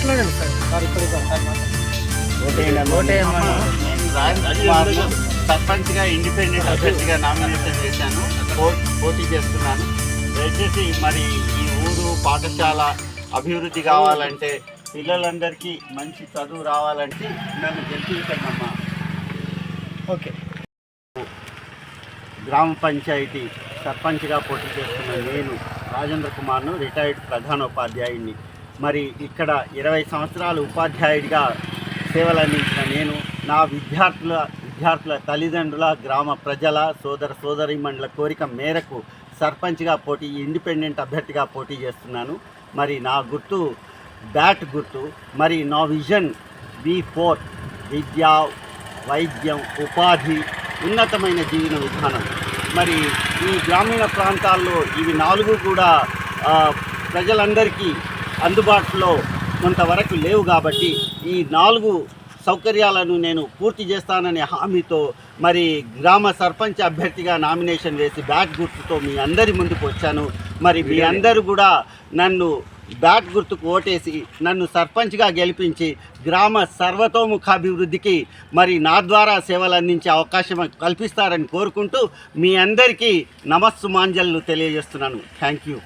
మాట్లాడండి సార్ ఇక్కడ సర్పంచ్గా ఇండిపెండెంట్ అభ్యర్థిగా నామినేషన్ చేశాను, పోటీ చేస్తున్నాను. దయచేసి మరి ఈ ఊరు పాఠశాల అభివృద్ధి కావాలంటే, పిల్లలందరికీ మంచి చదువు రావాలంటే నన్ను గెలిపించండమ్మా. ఓకే. గ్రామ పంచాయతీ సర్పంచ్గా పోటీ చేస్తున్న నేను రాజేంద్ర కుమార్ను, రిటైర్డ్ ప్రధానోపాధ్యాయుడిని. మరి ఇక్కడ 20 సంవత్సరాలు ఉపాధ్యాయుడిగా సేవలు అందించిన నేను నా విద్యార్థుల తల్లిదండ్రుల, గ్రామ ప్రజల, సోదరీమణుల కోరిక మేరకు సర్పంచ్గా ఇండిపెండెంట్ అభ్యర్థిగా పోటీ చేస్తున్నాను. మరి నా గుర్తు బ్యాట్ గుర్తు. మరి నా విజన్ V4, విద్య, వైద్యం, ఉపాధి, ఉన్నతమైన జీవన విధానం. మరి ఈ గ్రామీణ ప్రాంతాల్లో ఇవి 4 కూడా ప్రజలందరికీ అందుబాటులో కొంతవరకు లేవు కాబట్టి ఈ 4 సౌకర్యాలను నేను పూర్తి చేస్తాననే హామీతో మరి గ్రామ సర్పంచ్ అభ్యర్థిగా నామినేషన్ వేసి బ్యాట్ గుర్తుతో మీ అందరి ముందుకు వచ్చాను. మరి మీ అందరూ కూడా నన్ను బ్యాట్ గుర్తుకు ఓటేసి నన్ను సర్పంచ్గా గెలిపించి గ్రామ సర్వతోముఖాభివృద్ధికి మరి నా ద్వారా సేవలు అందించే అవకాశం కల్పిస్తారని కోరుకుంటూ మీ అందరికీ నమస్సుమాంజలు తెలియజేస్తున్నాను. Thank you.